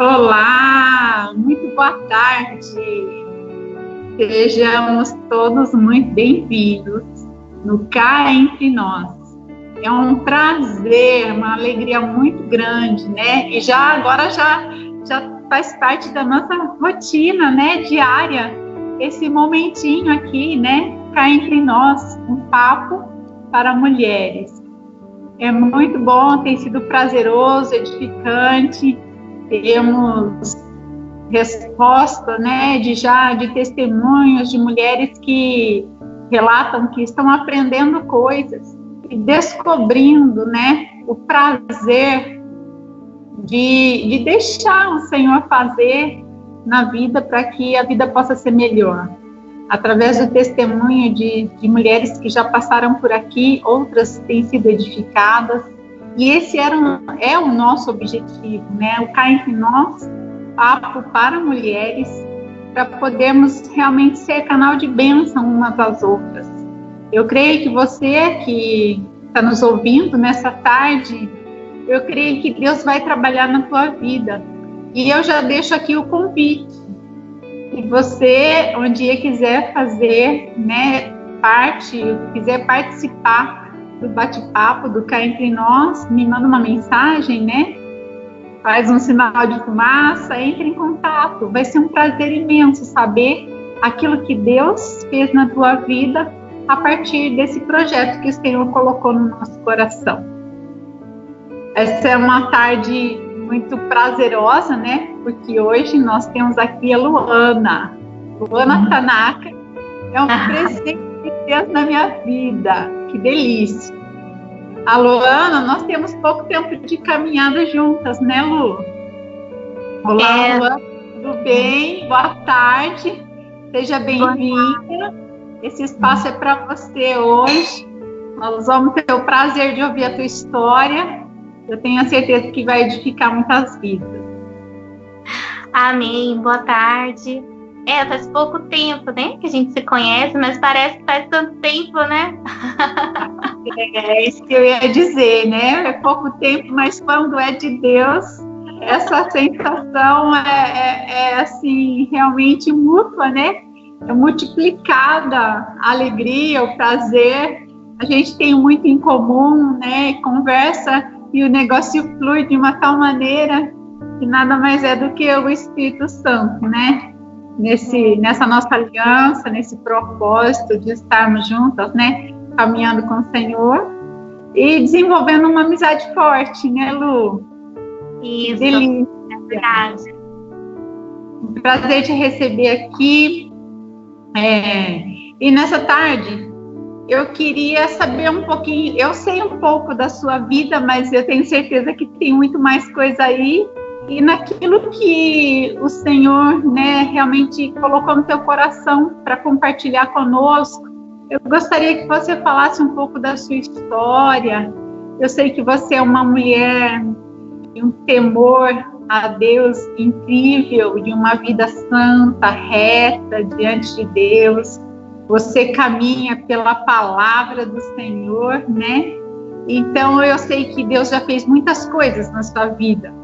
Olá, muito boa tarde. Sejamos todos muito bem-vindos no Cá Entre Nós. É um prazer, uma alegria muito grande, né? E agora já faz parte da nossa rotina, né, diária, esse momentinho aqui, né, Cá Entre Nós, um papo para mulheres. É muito bom, tem sido prazeroso, edificante. Temos resposta, né, de testemunhos de mulheres que relatam que estão aprendendo coisas e descobrindo, né, o prazer de deixar o Senhor fazer na vida para que a vida possa ser melhor. Através do testemunho de mulheres que já passaram por aqui, outras têm sido edificadas. E esse é o nosso objetivo, né? O Cá Entre Nós, papo para mulheres, para podermos realmente ser canal de bênção umas às outras. Eu creio que você que está nos ouvindo nessa tarde, eu creio que Deus vai trabalhar na tua vida. E eu já deixo aqui o convite. Se você um dia quiser fazer, né, quiser participar do bate-papo do Cá Entre Nós, me manda uma mensagem, né? Faz um sinal de fumaça, entre em contato. Vai ser um prazer imenso saber aquilo que Deus fez na tua vida a partir desse projeto que o Senhor colocou no nosso coração. Essa é uma tarde muito prazerosa, né? Porque hoje nós temos aqui a Luana Tanaka. É um presente de Deus na minha vida. Que delícia. A Luana, nós temos pouco tempo de caminhada juntas, né, Lu? Olá, Luana, tudo bem? Boa tarde. Seja bem-vinda. Esse espaço é para você hoje. Nós vamos ter o prazer de ouvir a tua história. Eu tenho a certeza que vai edificar muitas vidas. Amém, boa tarde. Faz pouco tempo, né, que a gente se conhece, mas parece que faz tanto tempo, né? É isso que eu ia dizer, né? É pouco tempo, mas quando é de Deus, essa sensação é assim, realmente mútua, né? É multiplicada a alegria, o prazer. A gente tem muito em comum, né? Conversa e o negócio flui de uma tal maneira que nada mais é do que o Espírito Santo, né? Nessa nossa aliança, nesse propósito de estarmos juntas, né? Caminhando com o Senhor e desenvolvendo uma amizade forte, né, Lu? Isso, delícia. É verdade. Um prazer te receber aqui. E nessa tarde, eu queria saber um pouquinho, eu sei um pouco da sua vida, mas eu tenho certeza que tem muito mais coisa aí. E naquilo que o Senhor, né, realmente colocou no teu coração para compartilhar conosco, eu gostaria que você falasse um pouco da sua história. Eu sei que você é uma mulher de um temor a Deus incrível, de uma vida santa, reta diante de Deus. Você caminha pela palavra do Senhor, né? Então eu sei que Deus já fez muitas coisas na sua vida.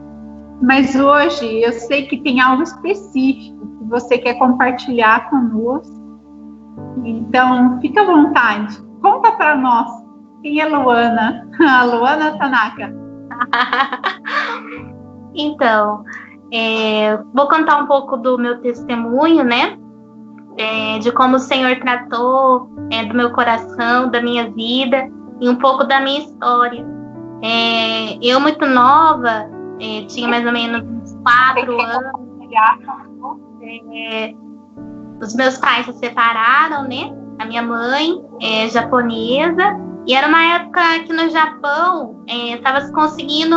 Mas hoje eu sei que tem algo específico que você quer compartilhar conosco. Então, fica à vontade. Conta para nós. Quem é Luana? A Luana Tanaka. Então, vou contar um pouco do meu testemunho, né? De como o Senhor tratou do meu coração, da minha vida e um pouco da minha história. Eu, muito nova, tinha mais ou menos uns 4 anos. Os meus pais se separaram, né? A minha mãe é japonesa. E era uma época que no Japão estava se conseguindo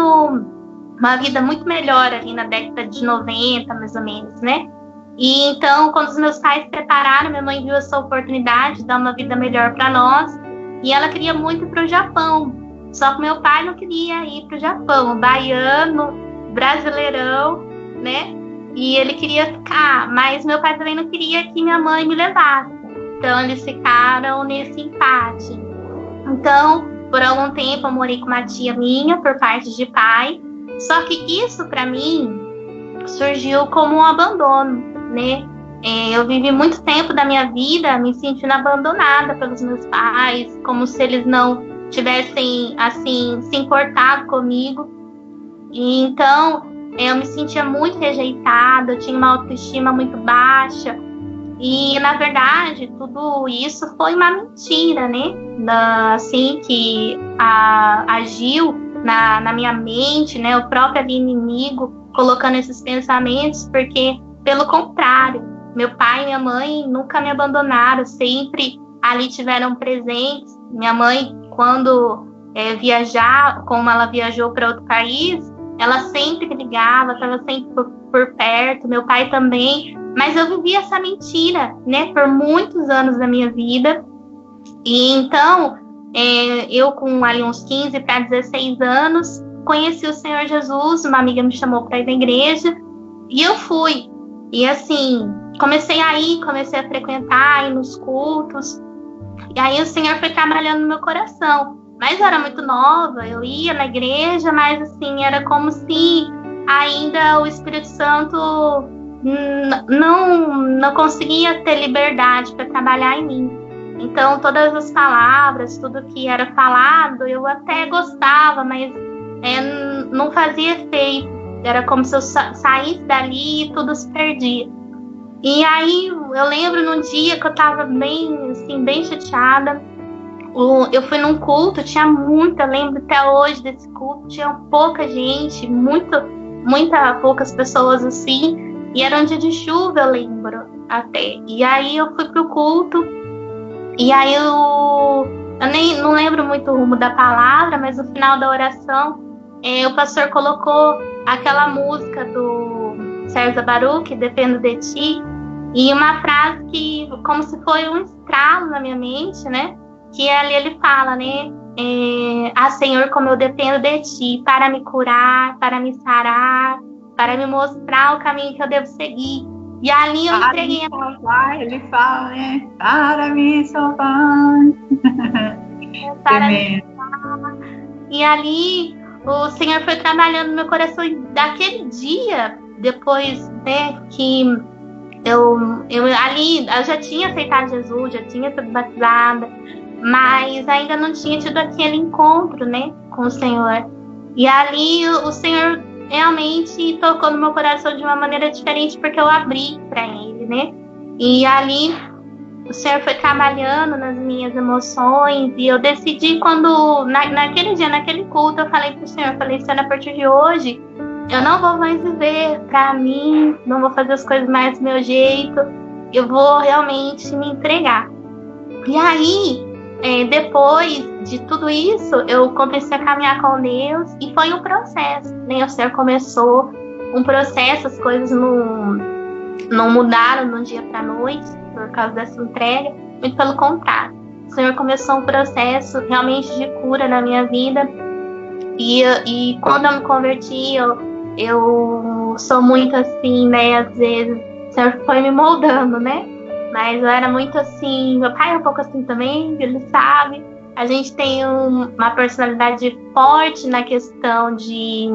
uma vida muito melhor ali na década de 90, mais ou menos, né? E então, quando os meus pais se separaram, minha mãe viu essa oportunidade de dar uma vida melhor para nós. E ela queria muito ir para o Japão. Só que meu pai não queria ir para o Japão, baiano, brasileirão, né? E ele queria ficar, mas meu pai também não queria que minha mãe me levasse. Então, eles ficaram nesse empate. Então, por algum tempo, eu morei com uma tia minha, por parte de pai. Só que isso, para mim, surgiu como um abandono, né? Eu vivi muito tempo da minha vida me sentindo abandonada pelos meus pais, como se eles não tivessem, assim, se importado comigo. E então, eu me sentia muito rejeitada, eu tinha uma autoestima muito baixa. E, na verdade, tudo isso foi uma mentira, né? Assim, que agiu na minha mente, né? O próprio inimigo colocando esses pensamentos, porque, pelo contrário, meu pai e minha mãe nunca me abandonaram, sempre ali tiveram presentes. Minha mãe, quando viajar, como ela viajou para outro país, ela sempre ligava, estava sempre por perto, meu pai também. Mas eu vivi essa mentira, né, por muitos anos da minha vida. E então, eu com ali uns 15 para 16 anos, conheci o Senhor Jesus, uma amiga me chamou para ir na igreja, e eu fui. E assim, comecei a frequentar, ir nos cultos, e aí o Senhor foi trabalhando no meu coração. Mas eu era muito nova, eu ia na igreja, mas assim, era como se ainda o Espírito Santo não conseguia ter liberdade para trabalhar em mim. Então, todas as palavras, tudo que era falado, eu até gostava, mas não fazia efeito. Era como se eu saísse dali e tudo se perdia. E aí, eu lembro num dia que eu estava bem chateada. Eu fui num culto, tinha muita, lembro até hoje desse culto, tinha pouca gente, poucas pessoas assim. E era um dia de chuva, eu lembro até. E aí eu fui pro culto. E aí eu não lembro muito o rumo da palavra, mas no final da oração, o pastor colocou aquela música do César Baruch, Dependo de Ti. E uma frase que, como se foi um estralo na minha mente, né? Que ali ele fala, né? Senhor, como eu dependo de Ti, para me curar, para me sarar, para me mostrar o caminho que eu devo seguir. E ali eu entreguei ele fala, né? Para me salvar. Para me salvar. E ali o Senhor foi trabalhando no meu coração. E daquele dia, depois, né, que eu já tinha aceitado Jesus, já tinha sido batizada, mas ainda não tinha tido aquele encontro, né, com o Senhor. E ali o Senhor realmente tocou no meu coração de uma maneira diferente, porque eu abri para Ele, né? E ali o Senhor foi trabalhando nas minhas emoções, e eu decidi quando, naquele dia, naquele culto, eu falei pro Senhor, Senhor, a partir de hoje, eu não vou mais viver para mim, não vou fazer as coisas mais do meu jeito, eu vou realmente me entregar. E aí, depois de tudo isso, eu comecei a caminhar com Deus, e foi um processo, né? O Senhor começou um processo, as coisas não mudaram de um dia para a noite por causa dessa entrega, muito pelo contrário. O Senhor começou um processo realmente de cura na minha vida, e quando eu me converti, eu sou muito assim, né? Às vezes o Senhor foi me moldando, né? Mas eu era muito assim, meu pai é um pouco assim também, ele sabe. A gente tem uma personalidade forte na questão de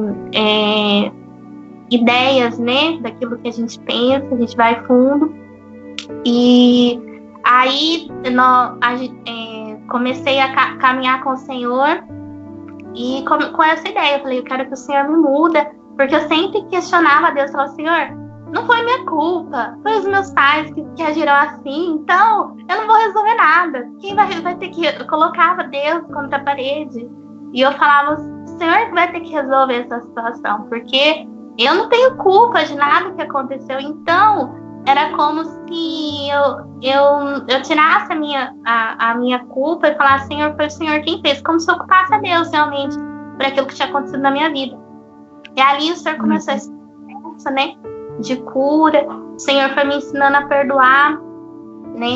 ideias, né? Daquilo que a gente pensa, a gente vai fundo. E aí comecei a caminhar com o Senhor e com essa ideia. Eu falei, eu quero que o Senhor me muda, porque eu sempre questionava a Deus, falava, Senhor, não foi minha culpa, foi os meus pais que agiram assim, então eu não vou resolver nada. Quem vai ter que... Eu colocava Deus contra a parede e eu falava, o Senhor vai ter que resolver essa situação, porque eu não tenho culpa de nada que aconteceu. Então era como se eu tirasse a minha culpa e falasse, Senhor, foi o Senhor quem fez, como se eu culpasse a Deus realmente por aquilo que tinha acontecido na minha vida. E ali o Senhor começou esse processo, né, de cura. O Senhor foi me ensinando a perdoar, né,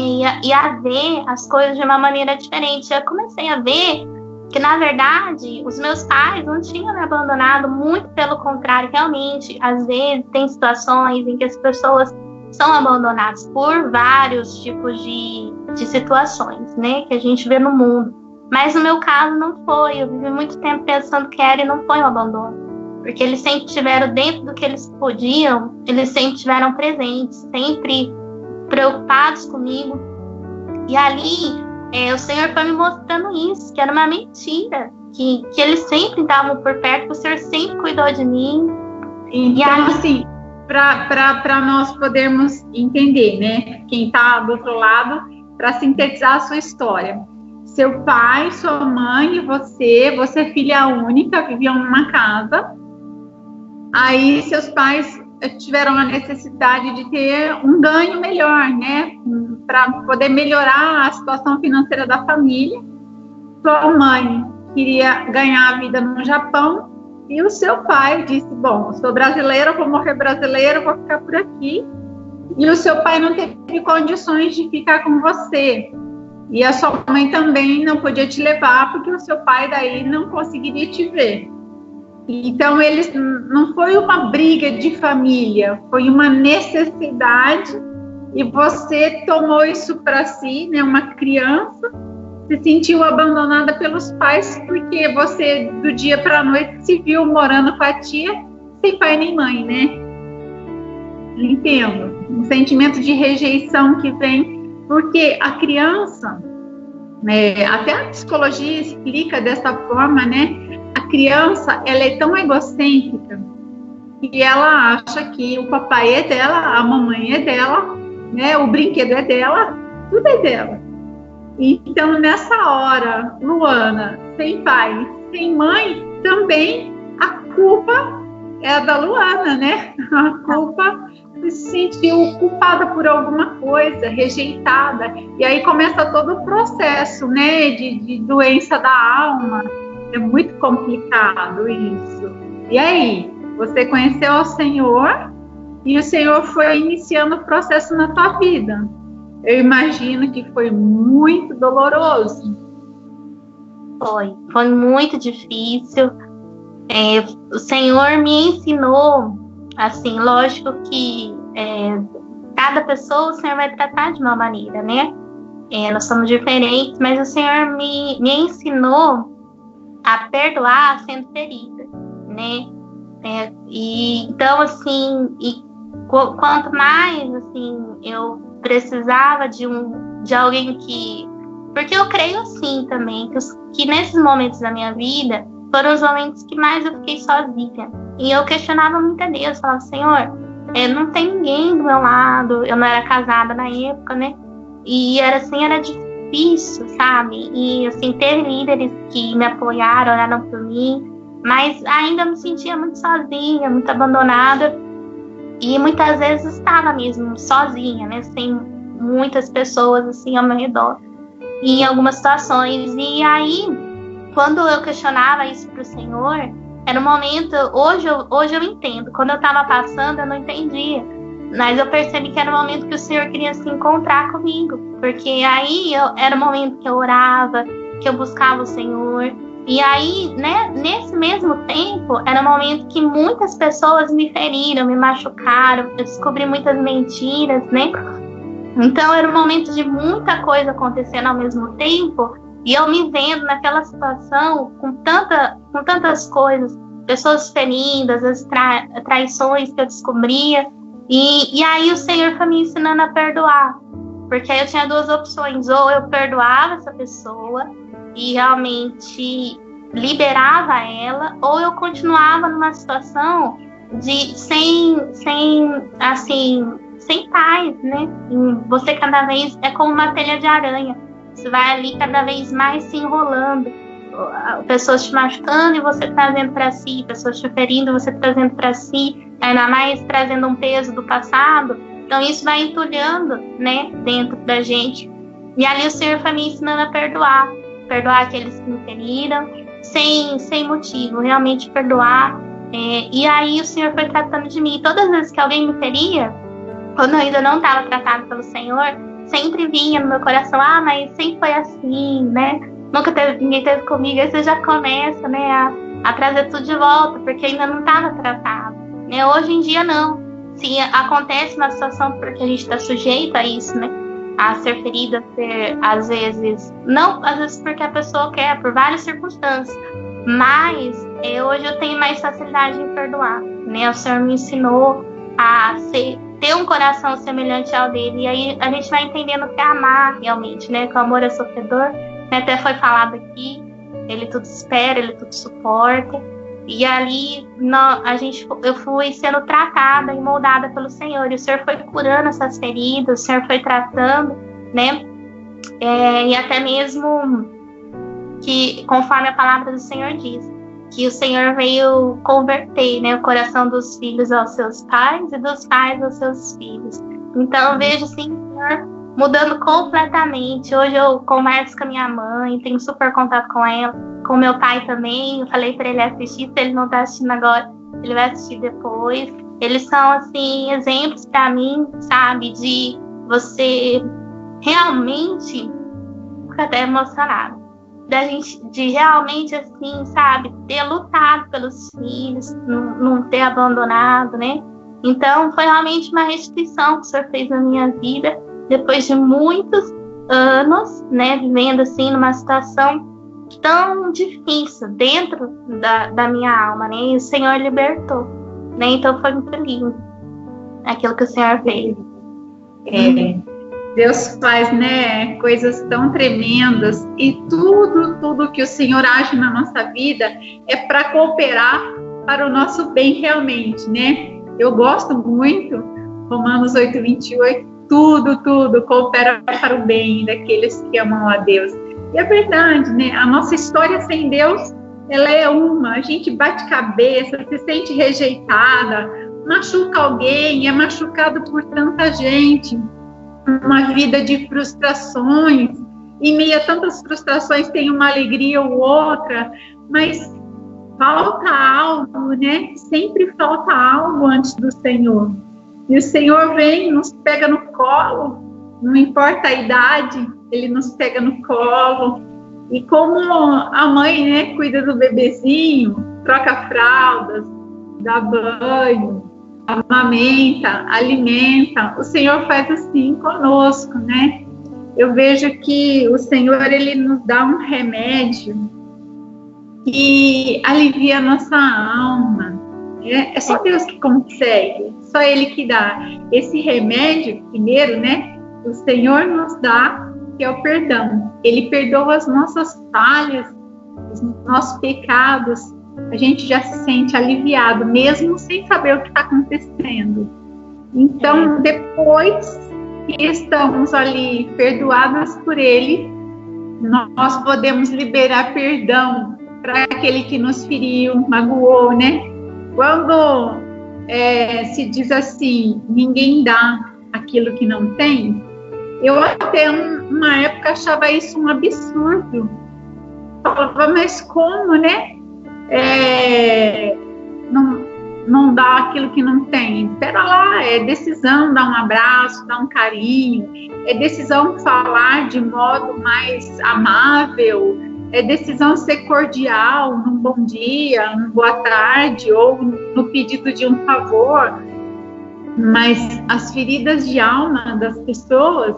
e a ver as coisas de uma maneira diferente. Eu comecei a ver que, na verdade, os meus pais não tinham me abandonado, muito pelo contrário, realmente. Às vezes tem situações em que as pessoas são abandonadas por vários tipos de situações, né, que a gente vê no mundo. Mas no meu caso não foi. Eu vivi muito tempo pensando que era, e não foi um abandono. porque eles sempre estiveram dentro do que eles podiam, eles sempre estiveram presentes, sempre preocupados comigo. E ali, o Senhor foi me mostrando isso, que era uma mentira, que eles sempre estavam por perto, que o Senhor sempre cuidou de mim. Então, assim, para nós podermos entender, né, quem está do outro lado, para sintetizar a sua história. Seu pai, sua mãe e você é filha única, viviam numa casa. Aí seus pais tiveram a necessidade de ter um ganho melhor, né, para poder melhorar a situação financeira da família. Sua mãe queria ganhar a vida no Japão e o seu pai disse, bom, sou brasileira, vou morrer brasileira, vou ficar por aqui. E o seu pai não teve condições de ficar com você. E a sua mãe também não podia te levar, porque o seu pai daí não conseguiria te ver. Então, eles não foi uma briga de família, foi uma necessidade, e você tomou isso para si, né, uma criança, se sentiu abandonada pelos pais, porque você, do dia para a noite, se viu morando com a tia, sem pai nem mãe, né? Entendo. Um sentimento de rejeição que vem, porque a criança, até a psicologia explica dessa forma, né? A criança, ela é tão egocêntrica que ela acha que o papai é dela, a mamãe é dela, né? O brinquedo é dela, tudo é dela. Então, nessa hora, Luana, sem pai, sem mãe, também a culpa é da Luana, né? A culpa se sentiu culpada por alguma coisa, rejeitada. E aí começa todo o processo, né? De doença da alma. É muito complicado isso. E aí, você conheceu o Senhor e o Senhor foi iniciando o processo na tua vida. Eu imagino que foi muito doloroso. Foi muito difícil. O Senhor me ensinou, assim, lógico que cada pessoa o Senhor vai tratar de uma maneira, né? Nós somos diferentes, mas o Senhor me ensinou a perdoar sendo ferida, né? E então, assim, quanto mais, assim, eu precisava de alguém que... Porque eu creio, assim, também, que nesses momentos da minha vida foram os momentos que mais eu fiquei sozinha. E eu questionava muito a Deus, falava, Senhor, não tem ninguém do meu lado, eu não era casada na época, né? E era difícil, sabe? E, assim, ter líderes que me apoiaram, oraram por mim, mas ainda me sentia muito sozinha, muito abandonada. E muitas vezes estava mesmo sozinha, né? Sem muitas pessoas, assim, ao meu redor. Em algumas situações. E aí, quando eu questionava isso para o Senhor, era um momento... Hoje eu entendo. Quando eu estava passando, eu não entendia. Mas eu percebi que era um momento que o Senhor queria se encontrar comigo. Porque aí era o momento que eu orava, que eu buscava o Senhor. E aí, né, nesse mesmo tempo, era um momento que muitas pessoas me feriram, me machucaram. Eu descobri muitas mentiras, né? Então, era um momento de muita coisa acontecendo ao mesmo tempo. E eu me vendo naquela situação com tantas coisas. Pessoas feridas, as traições que eu descobria. E aí o Senhor foi me ensinando a perdoar. Porque aí eu tinha duas opções. Ou eu perdoava essa pessoa e realmente liberava ela, ou eu continuava numa situação sem paz, né? E você cada vez é como uma teia de aranha. Você vai ali cada vez mais se enrolando. Pessoas te machucando e você trazendo para si, pessoas te ferindo, você trazendo para si, ainda mais trazendo um peso do passado. Então isso vai entulhando, né, dentro da gente. E ali o Senhor foi me ensinando a perdoar aqueles que me feriram, sem motivo, realmente perdoar. E aí o Senhor foi tratando de mim. Todas as vezes que alguém me feria, quando eu ainda não estava tratado pelo Senhor, sempre vinha no meu coração, mas sempre foi assim, né? Ninguém teve comigo. Aí você já começa, né, a trazer tudo de volta, porque ainda não estava tratado. Né? Hoje em dia, não. Se acontece uma situação, porque a gente está sujeito a isso, né? A ser ferida, às vezes, não, às vezes porque a pessoa quer, por várias circunstâncias, Mas hoje eu tenho mais facilidade em perdoar, né? O Senhor me ensinou a ter um coração semelhante ao dele. E aí a gente vai entendendo que é amar realmente, né? Que o amor é sofredor, né? Até foi falado aqui, ele tudo espera, ele tudo suporta. E ali eu fui sendo tratada e moldada pelo Senhor. E o Senhor foi curando essas feridas, o Senhor foi tratando, né? E até mesmo que, conforme a palavra do Senhor diz, que o Senhor veio converter, né, o coração dos filhos aos seus pais e dos pais aos seus filhos. Então eu vejo assim, o Senhor mudando completamente. Hoje eu converso com a minha mãe, tenho super contato com ela, com meu pai também. Eu falei para ele assistir, se ele não está assistindo agora, ele vai assistir depois. Eles são assim exemplos para mim, sabe, de você realmente, fico até emocionada, de realmente, assim, sabe, ter lutado pelos filhos, não ter abandonado, né? Então, foi realmente uma restituição que o Senhor fez na minha vida, depois de muitos anos, né, vivendo, assim, numa situação tão difícil dentro da minha alma, né? E o Senhor libertou, né? Então, foi muito lindo aquilo que o Senhor fez. Deus faz, né, coisas tão tremendas, e tudo que o Senhor age na nossa vida é para cooperar para o nosso bem realmente, né? Eu gosto muito, Romanos 8:28, tudo coopera para o bem daqueles que amam a Deus. E é verdade, né? A nossa história sem Deus, ela é a gente bate cabeça, se sente rejeitada, machuca alguém, é machucado por tanta gente. Uma vida de frustrações, em meio a tantas frustrações tem uma alegria ou outra, mas falta algo, né? Sempre falta algo antes do Senhor. E o Senhor vem, nos pega no colo, não importa a idade, Ele nos pega no colo. E como a mãe, né, cuida do bebezinho, troca fraldas, dá banho, amamenta, alimenta, o Senhor faz assim conosco, né? Eu vejo que o Senhor, Ele nos dá um remédio que alivia a nossa alma. É só Deus que consegue, só Ele que dá. Esse remédio, primeiro, né? O Senhor nos dá, que é o perdão. Ele perdoa as nossas falhas, os nossos pecados. A gente já se sente aliviado, mesmo sem saber o que está acontecendo. Então, depois que estamos ali perdoadas por Ele, nós podemos liberar perdão para aquele que nos feriu, magoou, né? Quando se diz assim, ninguém dá aquilo que não tem, eu até uma época achava isso um absurdo. Falava, mas como, né? Não dá aquilo que não tem. Pera lá, é decisão dar um abraço, dar um carinho, é decisão falar de modo mais amável, é decisão ser cordial num bom dia, num boa tarde ou no pedido de um favor. Mas as feridas de alma das pessoas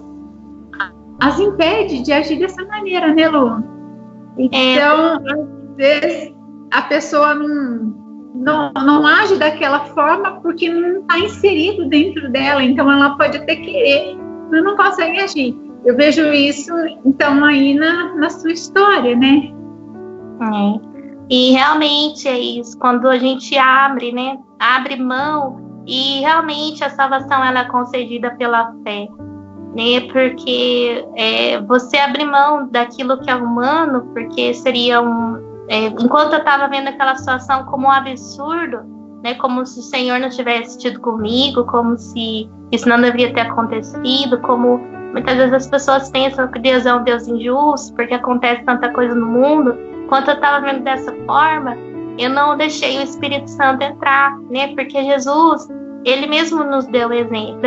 as impede de agir dessa maneira, né, Lu? Então, às vezes a pessoa não age daquela forma porque não está inserido dentro dela, então ela pode até querer, mas não consegue agir. Eu vejo isso, então, aí na sua história, né? E realmente é isso, quando a gente abre, né? Abre mão, e realmente a salvação ela é concedida pela fé, né? Porque você abre mão daquilo que é humano, porque seria enquanto eu estava vendo aquela situação como um absurdo, né, como se o Senhor não tivesse tido comigo, como se isso não deveria ter acontecido, como muitas vezes as pessoas pensam que Deus é um Deus injusto, porque acontece tanta coisa no mundo. Enquanto eu estava vendo dessa forma, eu não deixei o Espírito Santo entrar, né, porque Jesus, Ele mesmo nos deu o exemplo.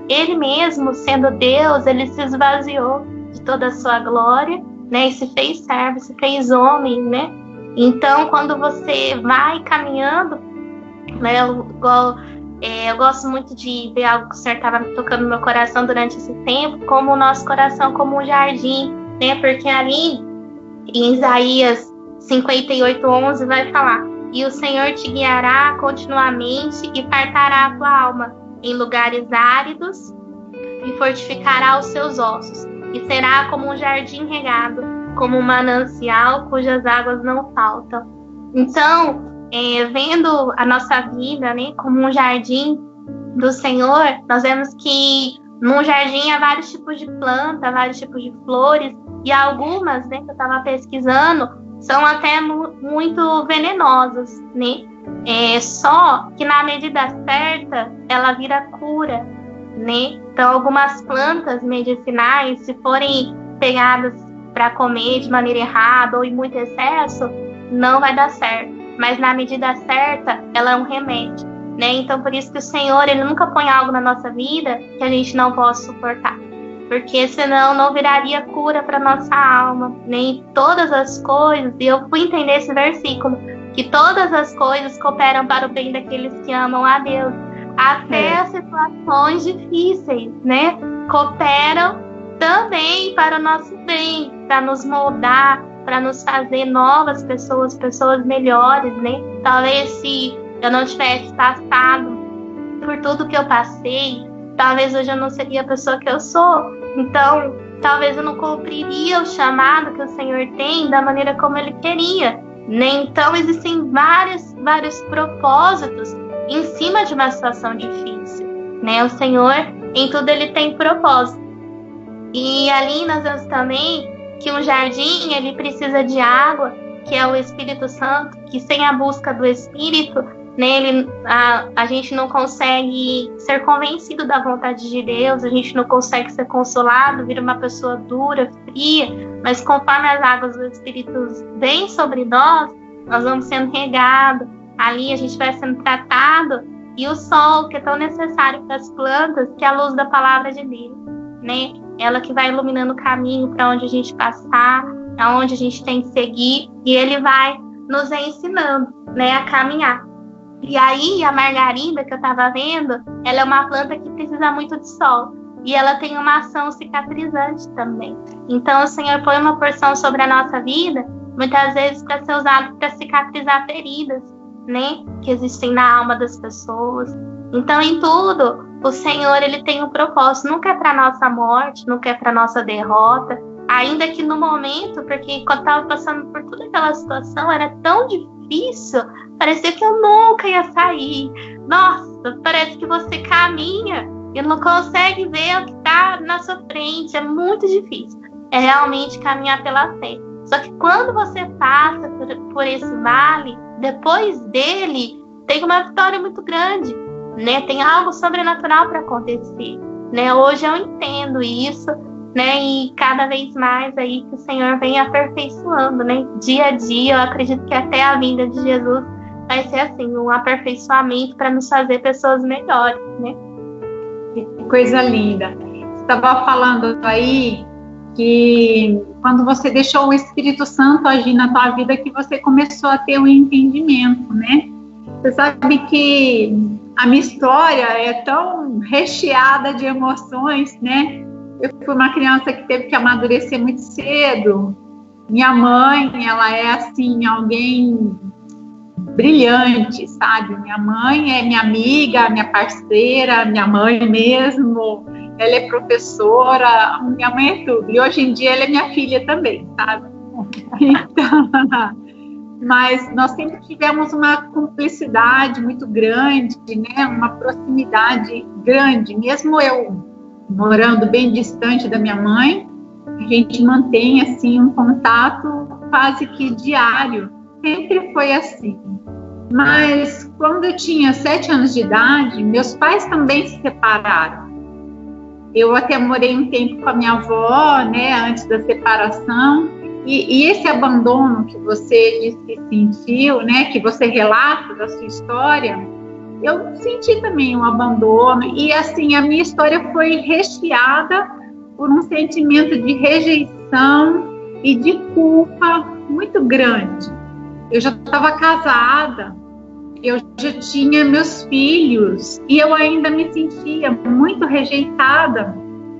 Ele mesmo, sendo Deus, Ele se esvaziou de toda a sua glória, né, e se fez servo, se fez homem, né. Então, quando você vai caminhando, né, eu gosto muito de ver algo que o Senhor estava tocando no meu coração durante esse tempo, como o nosso coração como um jardim, né, porque ali em Isaías 58:11 vai falar: e o Senhor te guiará continuamente e fartará a tua alma em lugares áridos e fortificará os seus ossos, e será como um jardim regado, como um manancial cujas águas não faltam. Então, vendo a nossa vida, né, como um jardim do Senhor, nós vemos que num jardim há vários tipos de planta, vários tipos de flores, e algumas, né, que eu estava pesquisando, são até muito venenosas, né? Só que na medida certa, ela vira cura, né? Então, algumas plantas medicinais, se forem pegadas para comer de maneira errada ou em muito excesso, não vai dar certo. Mas na medida certa, ela é um remédio, né? Então, por isso que o Senhor, Ele nunca põe algo na nossa vida que a gente não possa suportar. Porque senão não viraria cura para nossa alma, nem todas as coisas. E eu fui entender esse versículo, que todas as coisas cooperam para o bem daqueles que amam a Deus. Até as situações difíceis, né? Cooperam também para o nosso bem, para nos moldar, para nos fazer novas pessoas, pessoas melhores, né? Talvez se eu não tivesse passado por tudo que eu passei, talvez hoje eu não seria a pessoa que eu sou. Então, talvez eu não cumpriria o chamado que o Senhor tem da maneira como Ele queria, né? Então, existem vários propósitos em cima de uma situação difícil, né? O Senhor, em tudo, Ele tem propósito. E ali nós vemos também que um jardim, ele precisa de água, que é o Espírito Santo, que sem a busca do Espírito, nele, a gente não consegue ser convencido da vontade de Deus, a gente não consegue ser consolado, vira uma pessoa dura, fria, mas conforme as águas do Espírito vêm sobre nós vamos sendo regados, ali a gente vai sendo tratado, e o sol, que é tão necessário para as plantas, que é a luz da palavra de Deus, né? Ela que vai iluminando o caminho para onde a gente passar, aonde a gente tem que seguir, e Ele vai nos ensinando, né, a caminhar. E aí, a margarida que eu estava vendo, ela é uma planta que precisa muito de sol. E ela tem uma ação cicatrizante também. Então, o Senhor põe uma porção sobre a nossa vida, muitas vezes para ser usado para cicatrizar feridas, né? Que existem na alma das pessoas. Então, em tudo, o Senhor, Ele tem um propósito. Nunca é para nossa morte, nunca é para nossa derrota. Ainda que no momento, porque quando eu estava passando por toda aquela situação, era tão difícil, parecia que eu nunca ia sair. Nossa, parece que você caminha e não consegue ver o que está na sua frente. É muito difícil. É realmente caminhar pela fé. Só que quando você passa por esse vale, depois dele, tem uma vitória muito grande, né? Tem algo sobrenatural para acontecer, né? Hoje eu entendo isso, né? E cada vez mais aí que o Senhor vem aperfeiçoando, né? Dia a dia, eu acredito que até a vinda de Jesus vai ser assim, um aperfeiçoamento para nos fazer pessoas melhores, né? Que coisa linda. Você estava falando aí que quando você deixou o Espírito Santo agir na tua vida, que você começou a ter um entendimento, né? Você sabe que a minha história é tão recheada de emoções, né? Eu fui uma criança que teve que amadurecer muito cedo. Minha mãe, ela é assim, alguém brilhante, sabe? Minha mãe é minha amiga, minha parceira, minha mãe mesmo. Ela é professora, minha mãe é tudo. E hoje em dia ela é minha filha também, sabe? Então, mas nós sempre tivemos uma cumplicidade muito grande, né? Uma proximidade grande. Mesmo eu morando bem distante da minha mãe, a gente mantém assim um contato quase que diário. Sempre foi assim. Mas quando eu tinha 7 anos de idade, meus pais também se separaram. Eu até morei um tempo com a minha avó, né, antes da separação. E esse abandono que você disse que sentiu, né, que você relata da sua história, eu senti também um abandono. E assim, a minha história foi recheada por um sentimento de rejeição e de culpa muito grande. Eu já estava casada, eu já tinha meus filhos e eu ainda me sentia muito rejeitada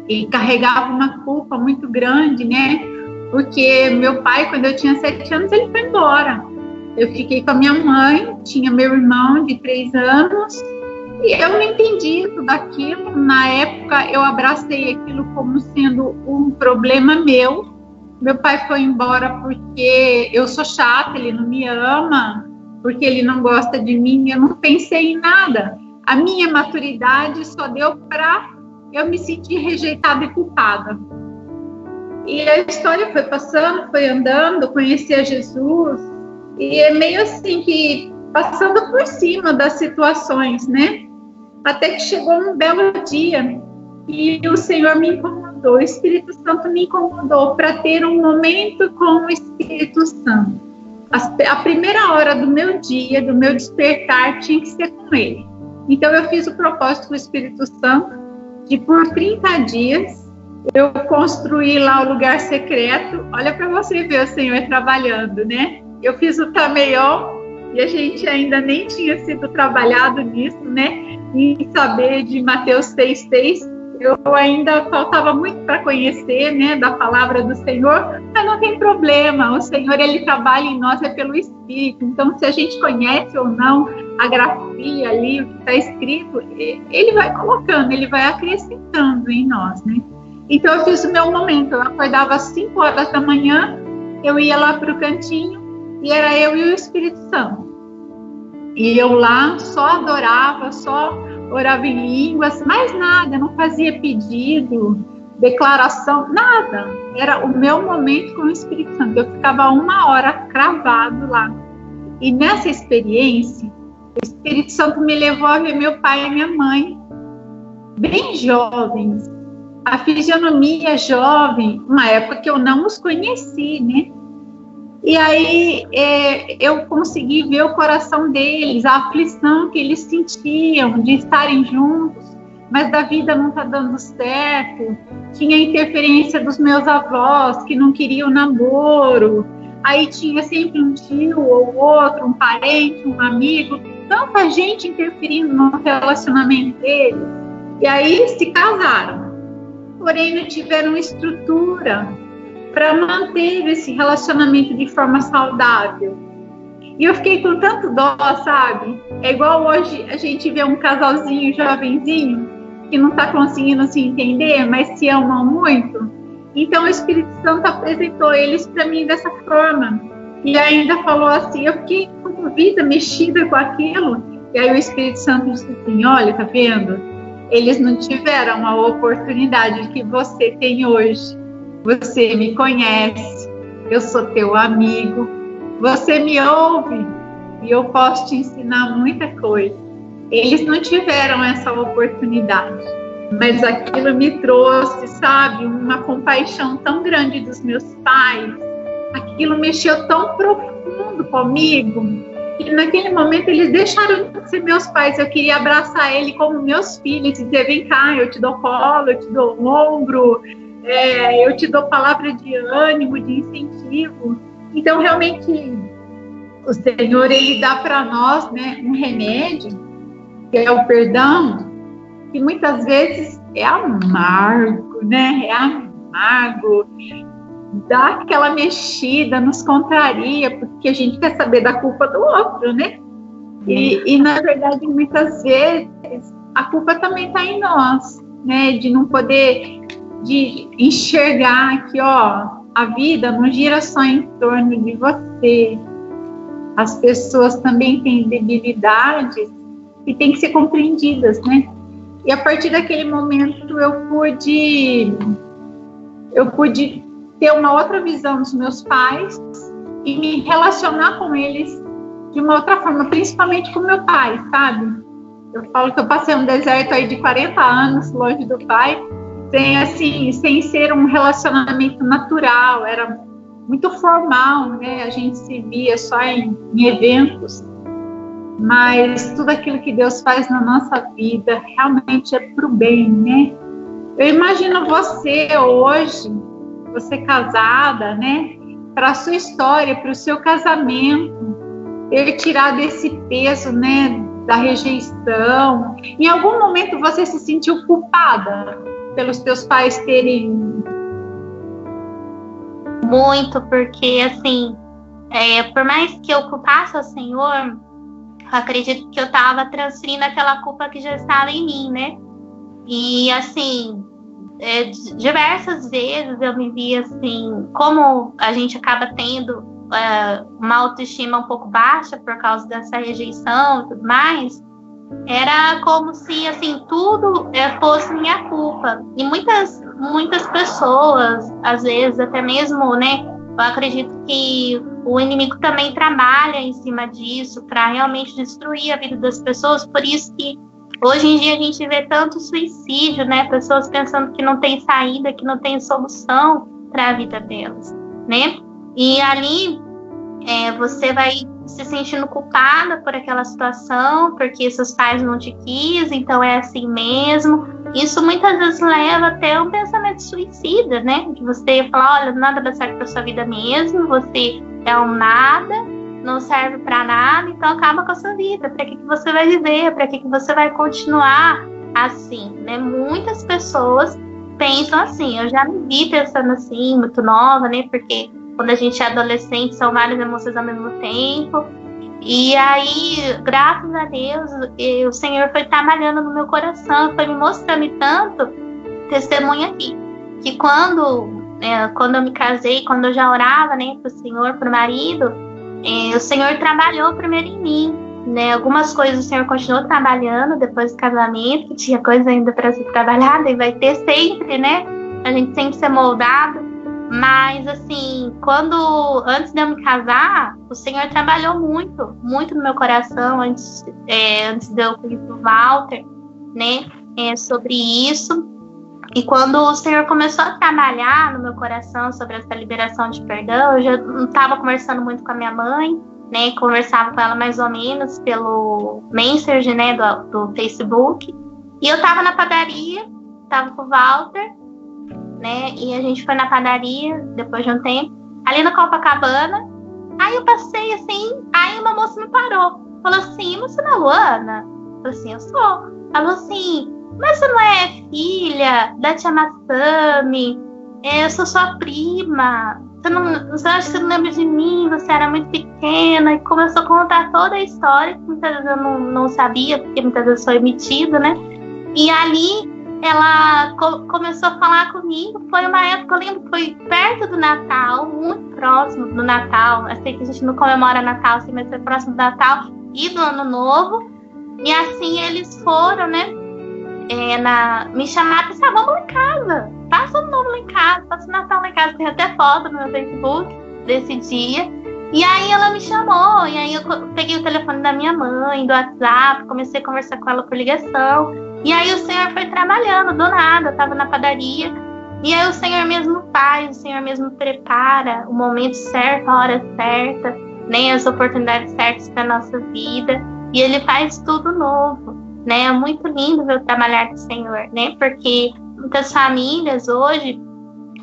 e carregava uma culpa muito grande, né? porque meu pai, quando eu tinha 7 anos, ele foi embora. Eu fiquei com a minha mãe, tinha meu irmão de 3 anos, e eu não entendi tudo aquilo. Na época, eu abracei aquilo como sendo um problema meu. Meu pai foi embora porque eu sou chata, ele não me ama, porque ele não gosta de mim. Eu não pensei em nada. A minha maturidade só deu para eu me sentir rejeitada e culpada. E a história foi passando, foi andando, conheci a Jesus, e é meio assim que passando por cima das situações, né? Até que chegou um belo dia e o Senhor me incomodou, o Espírito Santo me incomodou para ter um momento com o Espírito Santo. A primeira hora do meu dia, do meu despertar, tinha que ser com Ele. Então eu fiz o propósito com o Espírito Santo de por 30 dias eu construí lá o lugar secreto. Olha para você ver o Senhor trabalhando, né? Eu fiz o Tameion e a gente ainda nem tinha sido trabalhado nisso, né? Em saber de Mateus 6,6. Eu ainda faltava muito para conhecer, né, da palavra do Senhor, mas não tem problema. O Senhor, Ele trabalha em nós é pelo Espírito. Então, se a gente conhece ou não a grafia ali, o que está escrito, Ele vai colocando, Ele vai acrescentando em nós, né? Então, eu fiz o meu momento. Eu acordava às 5 horas da manhã, eu ia lá para o cantinho e era eu e o Espírito Santo. E eu lá só adorava, só orava em línguas, mais nada, não fazia pedido, declaração, nada. Era o meu momento com o Espírito Santo. Eu ficava 1 hora cravado lá. E nessa experiência, o Espírito Santo me levou a ver meu pai e minha mãe, bem jovens. A fisionomia jovem, uma época que eu não os conheci, né? E aí eu consegui ver o coração deles, a aflição que eles sentiam de estarem juntos, mas da vida não está dando certo. Tinha interferência dos meus avós que não queriam namoro. Aí tinha sempre um tio ou outro, um parente, um amigo, tanta gente interferindo no relacionamento deles. E aí se casaram, porém não tiveram estrutura para manter esse relacionamento de forma saudável. E eu fiquei com tanto dó, sabe? É igual hoje a gente vê um casalzinho jovenzinho que não está conseguindo se entender, mas se amam muito. Então o Espírito Santo apresentou eles para mim dessa forma. E ainda falou assim, eu fiquei comovida, mexida com aquilo. E aí o Espírito Santo disse assim, olha, tá vendo? Eles não tiveram a oportunidade que você tem hoje. Você me conhece, eu sou teu amigo, você me ouve e eu posso te ensinar muita coisa. Eles não tiveram essa oportunidade, mas aquilo me trouxe, sabe, uma compaixão tão grande dos meus pais. Aquilo mexeu tão profundo comigo que naquele momento eles deixaram de ser meus pais. Eu queria abraçar ele como meus filhos e dizer, vem cá, eu te dou colo, eu te dou ombro, eu te dou palavra de ânimo, de incentivo. Então, realmente, o Senhor, Ele dá para nós, né, um remédio, que é o perdão, que muitas vezes é amargo, né? É amargo, dá aquela mexida, nos contraria, porque a gente quer saber da culpa do outro, né? E na verdade, muitas vezes, a culpa também está em nós, né? De não poder... de enxergar que, a vida não gira só em torno de você. As pessoas também têm debilidades e têm que ser compreendidas, né? E a partir daquele momento eu pude ter uma outra visão dos meus pais e me relacionar com eles de uma outra forma, principalmente com meu pai, sabe? Eu falo que eu passei um deserto aí de 40 anos longe do pai, sem ser um relacionamento natural, era muito formal, né? A gente se via só em eventos, mas tudo aquilo que Deus faz na nossa vida realmente é para o bem, né? Eu imagino você hoje, você casada, né? Para a sua história, para o seu casamento, ter tirado esse peso, né? Da rejeição. Em algum momento você se sentiu culpada pelos teus pais terem muito, porque, assim, por mais que eu culpasse o Senhor, eu acredito que eu estava transferindo aquela culpa que já estava em mim, né? E, assim, diversas vezes eu me vi, assim, como a gente acaba tendo uma autoestima um pouco baixa por causa dessa rejeição e tudo mais, era como se, assim, tudo fosse minha culpa. E muitas pessoas, às vezes, até mesmo, né, eu acredito que o inimigo também trabalha em cima disso para realmente destruir a vida das pessoas. Por isso que hoje em dia a gente vê tanto suicídio, né, pessoas pensando que não tem saída, que não tem solução para a vida delas, né? E ali você vai se sentindo culpada por aquela situação, porque seus pais não te quis, então é assim mesmo. Isso muitas vezes leva até um pensamento suicida, né? De você falar, olha, nada dá certo pra sua vida mesmo, você é um nada, não serve para nada, então acaba com a sua vida. Para que você vai viver? Para que você vai continuar assim, né? Muitas pessoas pensam assim. Eu já me vi pensando assim, muito nova, né? Porque quando a gente é adolescente, são várias emoções ao mesmo tempo. E aí, graças a Deus, o Senhor foi trabalhando no meu coração, foi me mostrando tanto testemunho aqui, que quando eu me casei, quando eu já orava, né, para o Senhor, para o marido, o Senhor trabalhou primeiro em mim, né? Algumas coisas o Senhor continuou trabalhando depois do casamento, que tinha coisa ainda para ser trabalhada, e vai ter sempre, né? A gente sempre ser moldado. Mas, assim, antes de eu me casar, o Senhor trabalhou muito, muito no meu coração, antes de eu conhecer o Walter, né, sobre isso. E quando o Senhor começou a trabalhar no meu coração sobre essa liberação de perdão, eu já não estava conversando muito com a minha mãe, né, conversava com ela mais ou menos pelo Messenger, né, do Facebook. E eu estava na padaria, estava com o Walter, né? E a gente foi na padaria depois de um tempo, ali no Copacabana. Aí eu passei assim, aí uma moça me parou, falou assim: você não é Luana? Eu falei assim: eu sou. Ela falou assim: mas você não é filha da tia Massami? Eu sou sua prima. Você acha que você não lembra de mim? Você era muito pequena. E começou a contar toda a história, que muitas vezes eu não sabia, porque muitas vezes foi omitido, né? E ali ela começou a falar comigo. Foi uma época, eu lembro, foi perto do Natal, muito próximo do Natal. Eu sei que a gente não comemora Natal, assim, mas foi próximo do Natal e do Ano Novo. E assim eles foram, né, me chamaram e disseram: vamos lá em casa, passa o Ano Novo lá em casa, passa o Natal lá em casa. Tem até foto no meu Facebook desse dia. E aí ela me chamou, e aí eu peguei o telefone da minha mãe, do WhatsApp, comecei a conversar com ela por ligação. E aí o Senhor foi trabalhando, do nada, eu estava na padaria, e aí o Senhor mesmo faz, o Senhor mesmo prepara o momento certo, a hora certa, né, as oportunidades certas para a nossa vida, e Ele faz tudo novo, né? É muito lindo ver o trabalhar do Senhor, né, porque muitas famílias hoje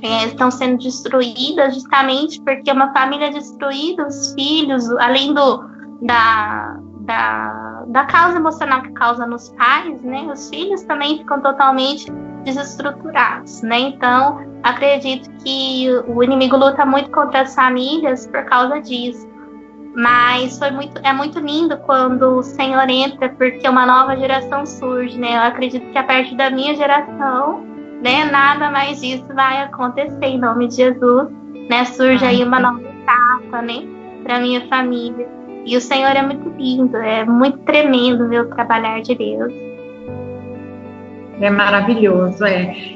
estão sendo destruídas justamente porque uma família destruída, os filhos, além da causa emocional que causa nos pais, né, os filhos também ficam totalmente desestruturados, né? Então, acredito que o inimigo luta muito contra as famílias por causa disso. Mas é muito lindo quando o Senhor entra, porque uma nova geração surge, né? Eu acredito que a partir da minha geração, né, nada mais disso vai acontecer, em nome de Jesus, né? Surge aí uma nova etapa, né, para minha família. E o Senhor é muito lindo, é muito tremendo ver o trabalhar de Deus. É maravilhoso,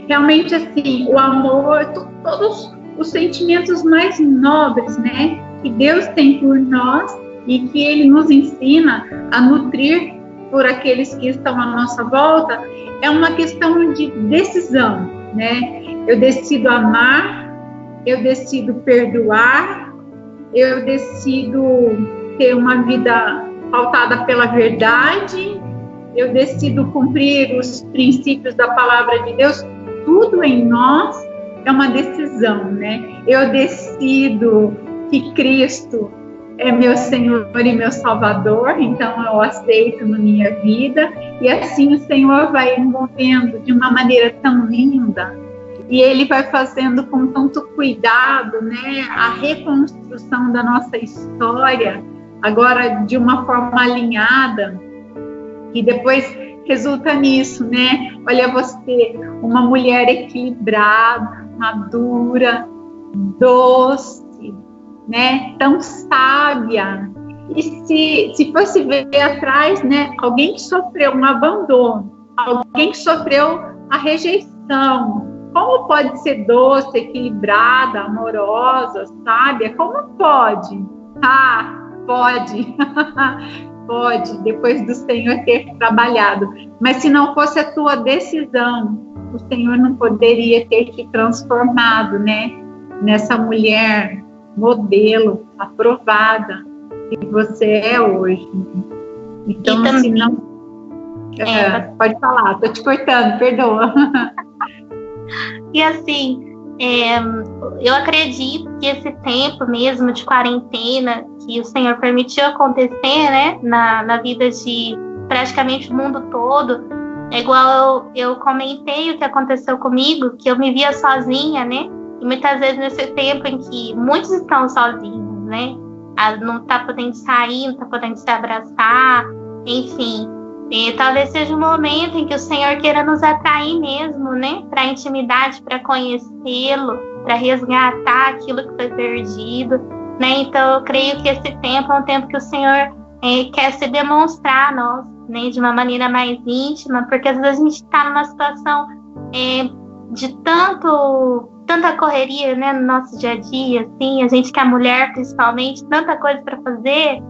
Realmente, assim, o amor, todos os sentimentos mais nobres, né, que Deus tem por nós e que Ele nos ensina a nutrir por aqueles que estão à nossa volta, é uma questão de decisão, né? Eu decido amar, eu decido perdoar, eu decido ter uma vida pautada pela verdade, eu decido cumprir os princípios da palavra de Deus. Tudo em nós é uma decisão, né? Eu decido que Cristo é meu Senhor e meu Salvador, então eu aceito na minha vida, e assim o Senhor vai envolvendo de uma maneira tão linda. e Ele vai fazendo com tanto cuidado, né, a reconstrução da nossa história, agora de uma forma alinhada, e depois resulta nisso, né? Olha você, uma mulher equilibrada, madura, doce, né? Tão sábia. E se fosse ver atrás, né? Alguém que sofreu um abandono, alguém que sofreu a rejeição, como pode ser doce, equilibrada, amorosa, sábia? Como pode? Ah, pode. Pode, depois do Senhor ter trabalhado. Mas se não fosse a tua decisão, o Senhor não poderia ter te transformado, né? Nessa mulher modelo, aprovada, que você é hoje. Então, se não... pode falar, estou te cortando, perdoa. E assim, eu acredito que esse tempo mesmo de quarentena que o Senhor permitiu acontecer, né, na vida de praticamente o mundo todo, é igual eu comentei o que aconteceu comigo, que eu me via sozinha, né, e muitas vezes nesse tempo em que muitos estão sozinhos, né, não está podendo sair, não está podendo se abraçar, enfim, e talvez seja um momento em que o Senhor queira nos atrair mesmo, né, para a intimidade, para conhecê-lo, para resgatar aquilo que foi perdido, né? Então eu creio que esse tempo é um tempo que o Senhor quer se demonstrar a nós, né, de uma maneira mais íntima, porque às vezes a gente está numa situação de tanta correria, né, no nosso dia a dia, assim, a gente que é mulher principalmente, tanta coisa para fazer,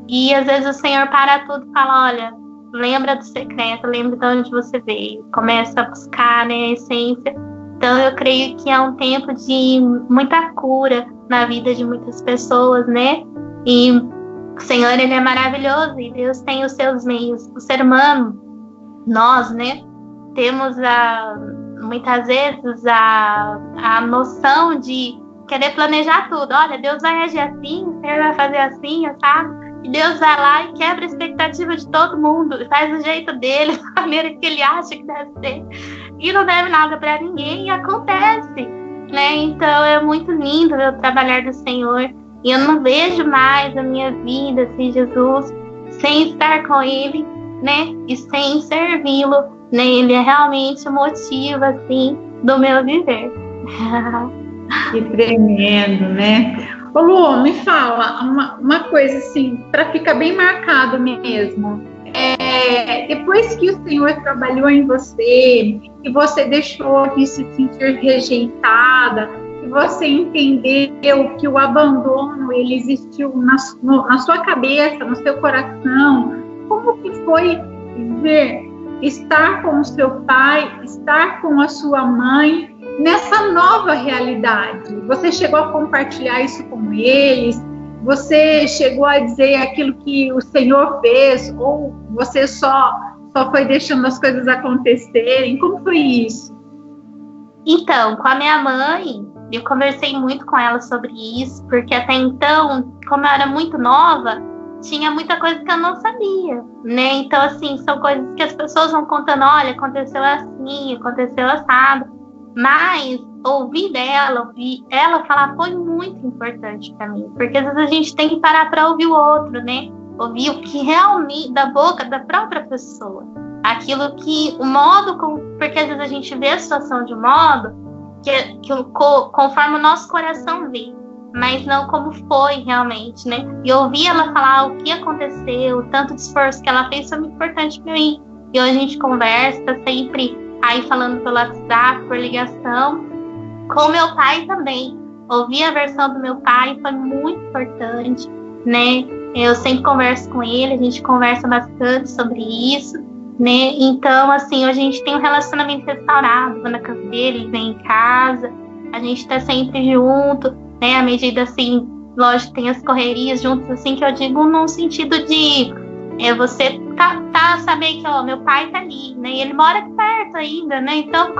e às vezes o Senhor para tudo e fala, olha, lembra do secreto, lembra de onde você veio, começa a buscar, né, a essência. Então eu creio que é um tempo de muita cura na vida de muitas pessoas, né? E o Senhor, Ele é maravilhoso e Deus tem os seus meios. O ser humano, nós, né, temos muitas vezes a noção de querer planejar tudo. Olha, Deus vai agir assim, o Senhor vai fazer assim, sabe? E Deus vai lá e quebra a expectativa de todo mundo, faz do jeito dele, da maneira que ele acha que deve ser, e não deve nada para ninguém, e acontece, né? Então é muito lindo ver o trabalhar do Senhor, e eu não vejo mais a minha vida sem Jesus, sem estar com Ele, né? E sem servi-lo, né? Ele é realmente o motivo, assim, do meu viver. Que tremendo, né? Ô Lu, me fala uma coisa assim, para ficar bem marcado mesmo. Depois que o Senhor trabalhou em você, que você deixou de se sentir rejeitada, que você entendeu que o abandono ele existiu na sua cabeça, no seu coração, como que foi estar com o seu pai, estar com a sua mãe, nessa nova realidade? Você chegou a compartilhar isso com eles? Você chegou a dizer aquilo que o Senhor fez? Ou você só foi deixando as coisas acontecerem? Como foi isso? Então, com a minha mãe, eu conversei muito com ela sobre isso, porque até então, como eu era muito nova, tinha muita coisa que eu não sabia, né? Então, assim, são coisas que as pessoas vão contando, olha, aconteceu assim, aconteceu assado. Mas ouvir ela falar foi muito importante para mim, porque às vezes a gente tem que parar para ouvir o outro, né? Ouvir o que realmente da boca da própria pessoa, aquilo que o modo porque às vezes a gente vê a situação de um modo conforme o nosso coração vê, mas não como foi realmente, né? E ouvir ela falar o que aconteceu, o tanto de esforço que ela fez foi muito importante para mim. E hoje a gente conversa sempre aí falando pelo WhatsApp, por ligação, com meu pai também. Ouvir a versão do meu pai foi muito importante, né? Eu sempre converso com ele, a gente conversa bastante sobre isso, né? Então, assim, hoje a gente tem um relacionamento restaurado, vou na casa dele, ele vem em casa, a gente tá sempre junto, né? À medida, assim, lógico, tem as correrias juntos, assim, que eu digo num sentido de você saber que, ó, meu pai tá ali, né? E ele mora aqui perto ainda, né? Então,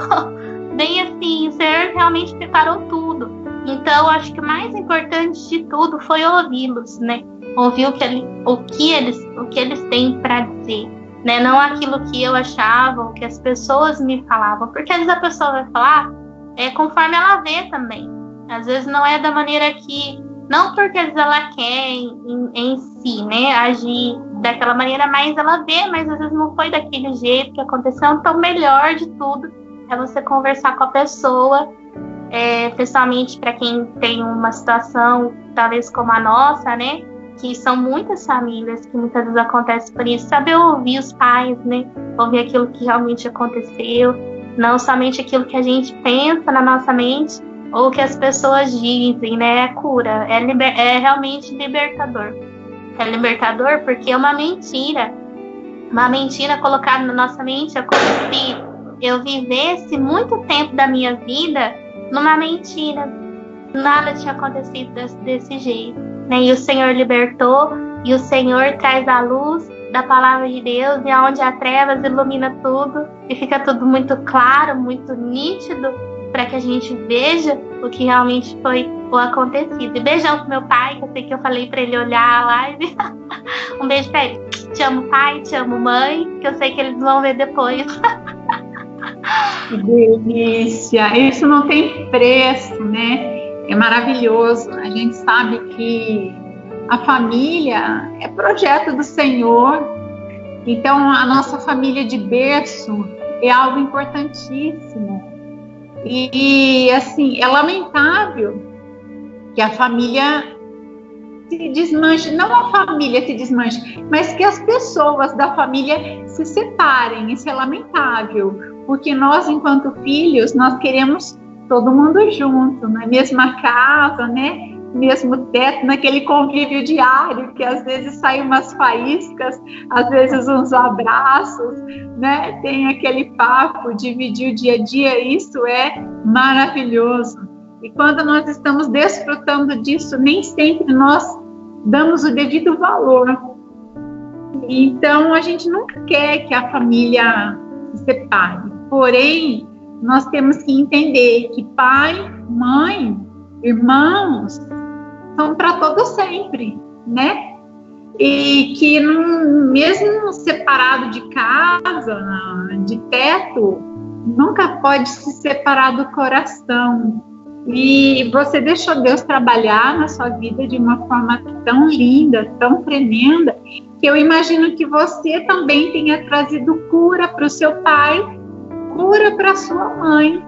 bem assim, o Senhor realmente preparou tudo. Então, acho que o mais importante de tudo foi ouvi-los, né? Ouvir o que eles têm para dizer, né? Não aquilo que eu achava, o que as pessoas me falavam. Porque às vezes a pessoa vai falar conforme ela vê também. Às vezes não é da maneira que... Não porque às vezes ela quer em si, né, agir daquela maneira, mas ela vê, mas às vezes não foi daquele jeito que aconteceu. Então, o melhor de tudo é você conversar com a pessoa, principalmente para quem tem uma situação, talvez como a nossa, né, que são muitas famílias que muitas vezes acontece por isso, saber ouvir os pais, né, ouvir aquilo que realmente aconteceu, não somente aquilo que a gente pensa na nossa mente, ou que as pessoas dizem, né? É cura, é realmente libertador. É libertador porque é uma mentira colocada na nossa mente. É como se eu vivesse muito tempo da minha vida numa mentira. Nada tinha acontecido desse jeito, né? E o Senhor libertou, e o Senhor traz a luz da palavra de Deus, e aonde há trevas ilumina tudo, e fica tudo muito claro, muito nítido, para que a gente veja o que realmente foi o acontecido. E beijão pro meu pai, que eu sei que eu falei para ele olhar a live. Um beijo para ele. Te amo, pai, te amo, mãe, que eu sei que eles vão ver depois. Que delícia! Isso não tem preço, né? É maravilhoso. A gente sabe que a família é projeto do Senhor. Então, a nossa família de berço é algo importantíssimo. E assim, é lamentável que a família se desmanche, não a família se desmanche, mas que as pessoas da família se separem. Isso é lamentável, porque nós, enquanto filhos, nós queremos todo mundo junto, na mesma casa, né? Mesmo teto, naquele convívio diário, que às vezes saem umas faíscas, às vezes uns abraços, né? Tem aquele papo, dividir o dia a dia, isso é maravilhoso. E quando nós estamos desfrutando disso, nem sempre nós damos o devido valor. Então, a gente nunca quer que a família se separe. Porém, nós temos que entender que pai, mãe, irmãos são para todo sempre, né? E que mesmo separado de casa, de teto, nunca pode se separar do coração. E você deixou Deus trabalhar na sua vida de uma forma tão linda, tão tremenda, que eu imagino que você também tenha trazido cura para o seu pai, cura para a sua mãe,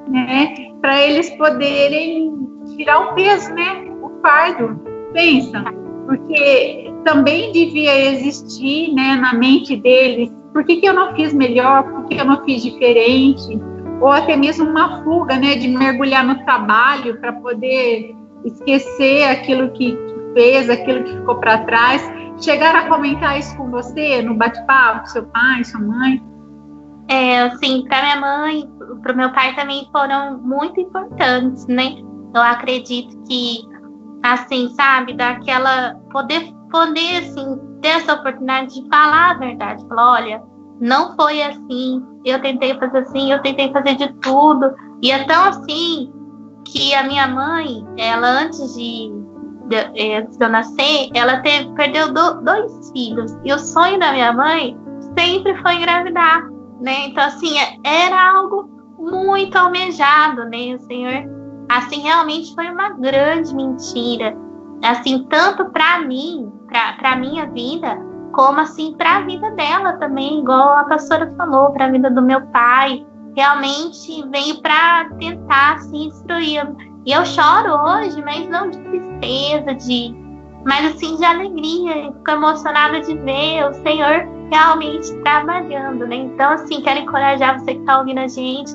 né? Para eles poderem tirar o peso, né? Fardo, pensa, porque também devia existir, né, na mente deles, por que eu não fiz melhor, por que eu não fiz diferente, ou até mesmo uma fuga, né, de mergulhar no trabalho para poder esquecer aquilo que fez, aquilo que ficou para trás. Chegaram a comentar isso com você no bate-papo, seu pai, sua mãe? Assim, para minha mãe, para o meu pai também foram muito importantes, né? Eu acredito que assim, sabe, daquela poder assim, ter essa oportunidade de falar a verdade, falar, olha, não foi assim, eu tentei fazer assim, eu tentei fazer de tudo, e é tão assim que a minha mãe, ela antes de eu nascer, ela perdeu 2 filhos, e o sonho da minha mãe sempre foi engravidar, né? Então assim, era algo muito almejado, né? O Senhor, assim, realmente foi uma grande mentira, assim, tanto para mim, para minha vida, como assim para a vida dela também, igual a pastora falou, para a vida do meu pai. Realmente veio para tentar assim destruir. E eu choro hoje, mas não de tristeza, mas assim de alegria, fico emocionada de ver o Senhor realmente trabalhando, né? Então assim, quero encorajar você que está ouvindo a gente,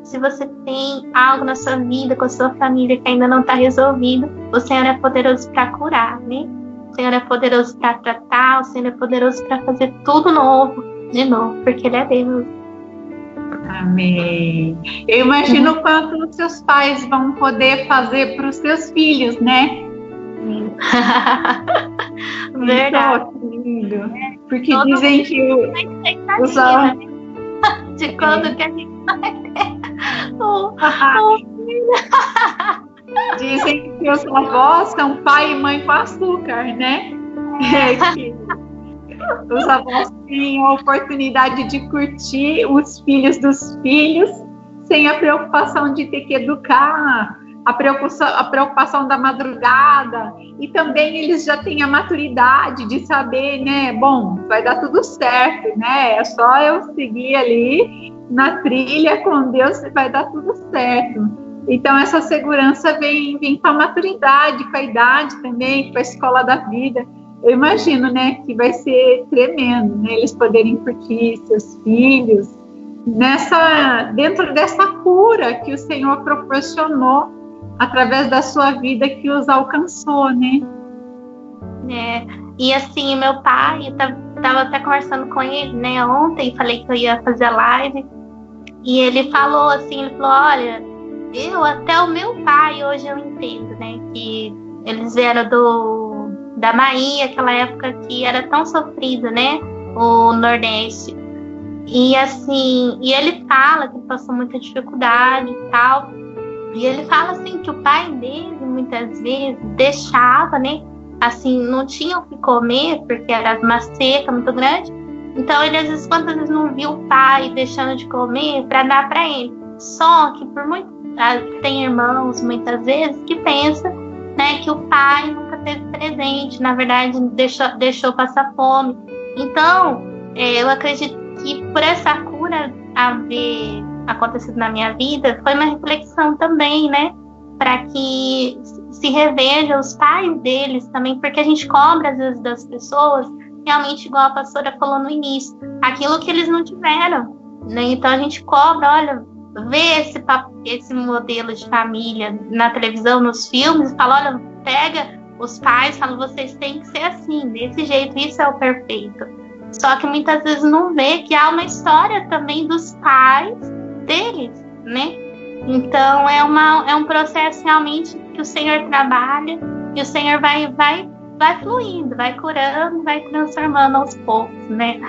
se você tem algo na sua vida, com a sua família que ainda não está resolvido, o Senhor é poderoso para curar, né? O Senhor é poderoso para tratar, o Senhor é poderoso para fazer tudo novo, de novo, porque Ele é Deus. Amém. Eu imagino o quanto os seus pais vão poder fazer para os seus filhos, né? Verdade. Lindo. Porque dizem que os de quando que a gente vai ter Dizem que os avós são pai e mãe com açúcar, né? Que os avós têm a oportunidade de curtir os filhos dos filhos sem a preocupação de ter que educar, a preocupação da madrugada, e também eles já têm a maturidade de saber, né, bom, vai dar tudo certo, né, é só eu seguir ali na trilha com Deus, vai dar tudo certo. Então essa segurança vem com a maturidade, com a idade também, com a escola da vida. Eu imagino, né, que vai ser tremendo, né, eles poderem curtir seus filhos dentro dessa cura que o Senhor proporcionou através da sua vida, que os alcançou, né? E assim, meu pai, eu tava até conversando com ele, né, ontem, falei que eu ia fazer a live, e ele falou assim, ele falou, olha, até o meu pai hoje eu entendo, né, que eles vieram da Bahia, aquela época que era tão sofrido, né, o Nordeste. E assim, e ele fala que passou muita dificuldade e tal. E ele fala assim que o pai dele muitas vezes deixava, né? Assim, não tinha o que comer porque era uma seca muito grande. Então ele às vezes, quantas vezes não viu o pai deixando de comer para dar para ele. Só que tem irmãos muitas vezes que pensam, né, que o pai nunca teve presente, na verdade deixou passar fome. Então eu acredito que por essa cura haver acontecido na minha vida, foi uma reflexão também, né, para que se reveja os pais deles também, porque a gente cobra às vezes das pessoas, realmente igual a pastora falou no início, aquilo que eles não tiveram, né? Então a gente cobra, olha, vê esse modelo de família na televisão, nos filmes, e fala, olha, pega os pais, fala, vocês têm que ser assim, desse jeito, isso é o perfeito. Só que muitas vezes não vê que há uma história também dos pais deles, né? Então é um processo realmente que o Senhor trabalha, e o Senhor vai fluindo, vai curando, vai transformando aos poucos, né?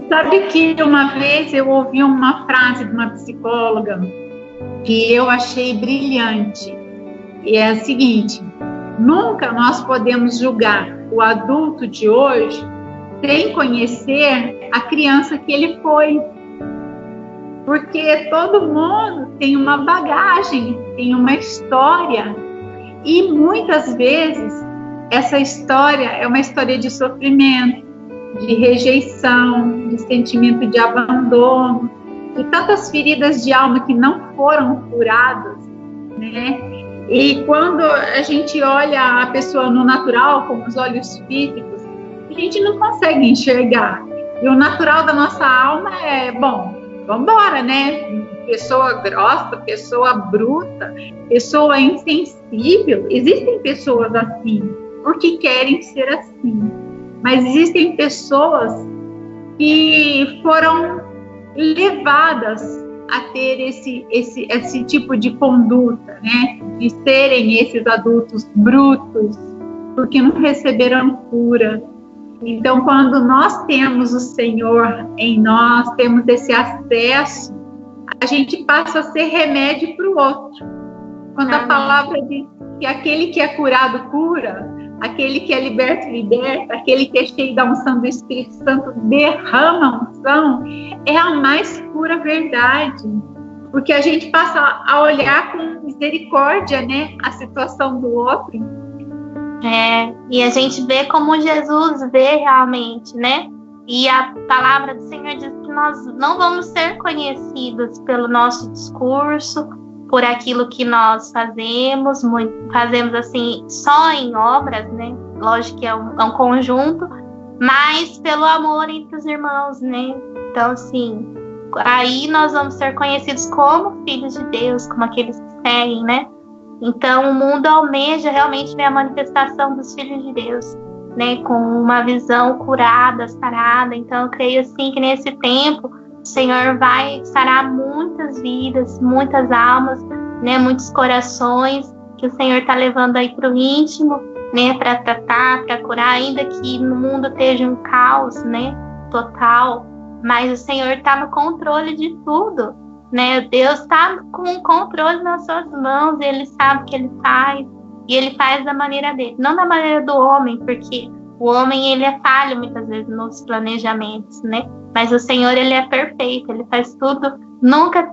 Sabe que uma vez eu ouvi uma frase de uma psicóloga que eu achei brilhante, e é a seguinte: nunca nós podemos julgar o adulto de hoje sem conhecer a criança que ele foi. Porque todo mundo tem uma bagagem, tem uma história. E muitas vezes essa história é uma história de sofrimento, de rejeição, de sentimento de abandono, de tantas feridas de alma que não foram curadas, né? E quando a gente olha a pessoa no natural, com os olhos físicos, a gente não consegue enxergar. E o natural da nossa alma é, bom, vamos embora, né? Pessoa grossa, pessoa bruta, pessoa insensível. Existem pessoas assim, porque querem ser assim. Mas existem pessoas que foram levadas a ter esse tipo de conduta, né? De serem esses adultos brutos, porque não receberam cura. Então, quando nós temos o Senhor em nós, temos esse acesso, a gente passa a ser remédio para o outro. Quando a palavra diz que aquele que é curado cura, aquele que é liberto liberta, aquele que é cheio da unção do Espírito Santo derrama a unção, é a mais pura verdade. Porque a gente passa a olhar com misericórdia, né, a situação do outro. E a gente vê como Jesus vê realmente, né? E a palavra do Senhor diz que nós não vamos ser conhecidos pelo nosso discurso, por aquilo que nós fazemos assim, só em obras, né? Lógico que é um conjunto, mas pelo amor entre os irmãos, né? Então, assim, aí nós vamos ser conhecidos como filhos de Deus, como aqueles que seguem, né? Então, o mundo almeja realmente ver a manifestação dos filhos de Deus, né? Com uma visão curada, sarada. Então, eu creio, assim, que nesse tempo o Senhor vai sarar muitas vidas, muitas almas, né? Muitos corações que o Senhor está levando aí para o íntimo, né? Para tratar, para curar, ainda que no mundo esteja um caos, né? Total. Mas o Senhor está no controle de tudo, né? Deus está com o controle nas suas mãos, Ele sabe o que Ele faz, e Ele faz da maneira dele, não da maneira do homem, porque o homem, ele é falho muitas vezes nos planejamentos, né? Mas o Senhor, ele é perfeito, ele faz tudo. Nunca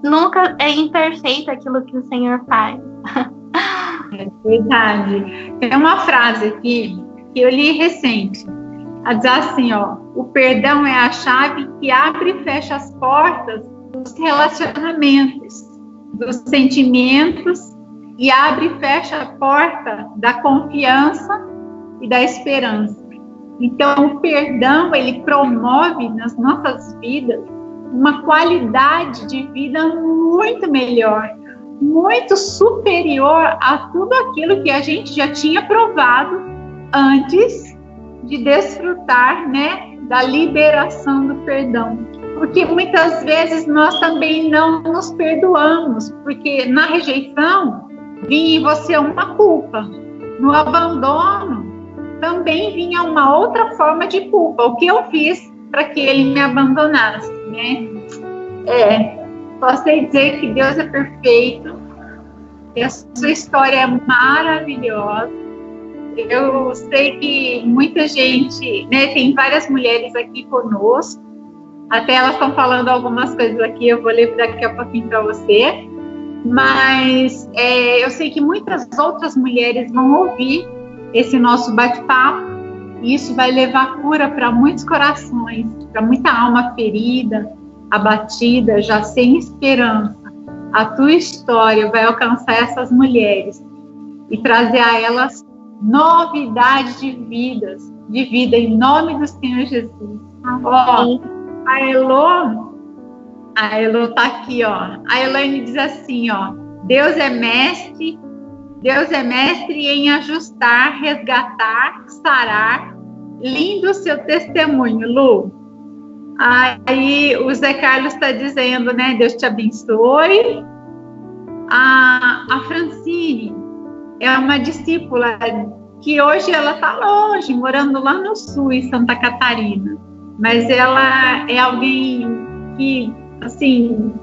é imperfeito aquilo que o Senhor faz. É verdade. Tem uma frase aqui que eu li recente. Ela diz assim, ó: o perdão é a chave que abre e fecha as portas dos relacionamentos, dos sentimentos, e abre e fecha a porta da confiança e da esperança. Então, o perdão, ele promove nas nossas vidas uma qualidade de vida muito melhor, muito superior a tudo aquilo que a gente já tinha provado antes de desfrutar, né, da liberação do perdão. Porque muitas vezes nós também não nos perdoamos, porque na rejeição vinha em você uma culpa, no abandono também vinha uma outra forma de culpa. O que eu fiz para que ele me abandonasse, né? Posso dizer que Deus é perfeito, que a sua história é maravilhosa. Eu sei que muita gente, né, tem várias mulheres aqui conosco, até elas estão falando algumas coisas aqui, eu vou ler daqui a pouquinho para você, mas eu sei que muitas outras mulheres vão ouvir esse nosso bate-papo, e isso vai levar cura para muitos corações, para muita alma ferida, abatida, já sem esperança. A tua história vai alcançar essas mulheres e trazer a elas novidade de vida em nome do Senhor Jesus. Ó, a Elo tá aqui, ó. A Elaine diz assim, ó: Deus é mestre em ajustar, resgatar, sarar. Lindo o seu testemunho, Lu. Aí o Zé Carlos está dizendo, né? Deus te abençoe. A Francine é uma discípula que hoje ela está longe, morando lá no sul, em Santa Catarina. Mas ela é alguém que, assim,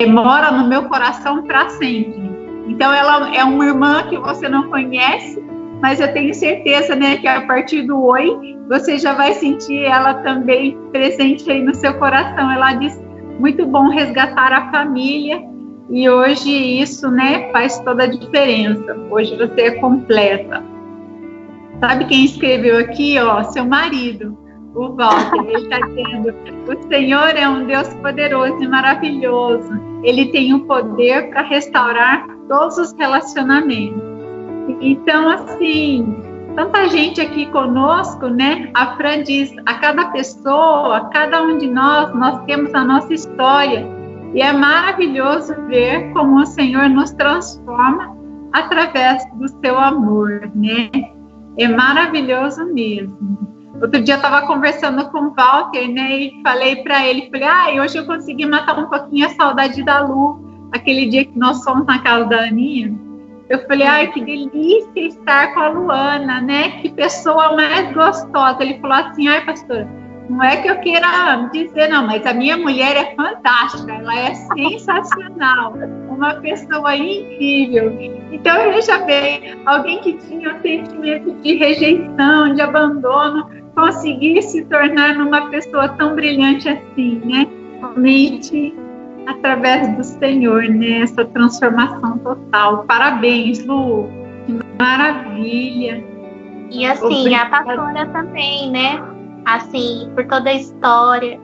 mora no meu coração para sempre. Então, ela é uma irmã que você não conhece, mas eu tenho certeza, né, que a partir do oi, você já vai sentir ela também presente aí no seu coração. Ela diz: muito bom resgatar a família, e hoje isso, né, faz toda a diferença. Hoje você é completa. Sabe quem escreveu aqui, ó? Seu marido, o Walter. Ele está dizendo: o Senhor é um Deus poderoso e maravilhoso. Ele tem o poder para restaurar todos os relacionamentos. Então, assim, tanta gente aqui conosco, né? A Fran diz: a cada pessoa, cada um de nós temos a nossa história. E é maravilhoso ver como o Senhor nos transforma através do seu amor, né? É maravilhoso mesmo. Outro dia eu estava conversando com o Walter, né? E falei para ele, hoje eu consegui matar um pouquinho a saudade da Lu. Aquele dia que nós fomos na casa da Aninha, eu falei: que delícia estar com a Luana, né? Que pessoa mais gostosa. Ele falou assim: pastora, não é que eu queira dizer, não, mas a minha mulher é fantástica, ela é sensacional, uma pessoa incrível. Então, veja bem, alguém que tinha um sentimento de rejeição, de abandono, conseguir se tornar uma pessoa tão brilhante assim, né? Somente através do Senhor, né? Essa transformação total. Parabéns, Lu. Que maravilha. E assim, a pastora também, né? Assim, por toda a história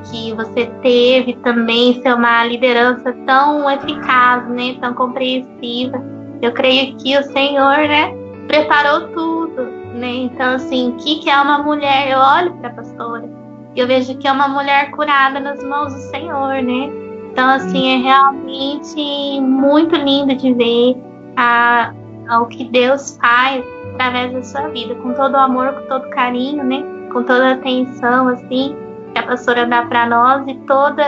que você teve também, ser uma liderança tão eficaz, né? Tão compreensiva. Eu creio que o Senhor, né? Preparou tudo, né? Então, assim, o que é uma mulher? Eu olho para a pastora e eu vejo que é uma mulher curada nas mãos do Senhor, né? Então, assim, é realmente muito lindo de ver o que Deus faz através da sua vida, com todo o amor, com todo o carinho, né? Com toda a atenção, assim, que a pastora dá para nós,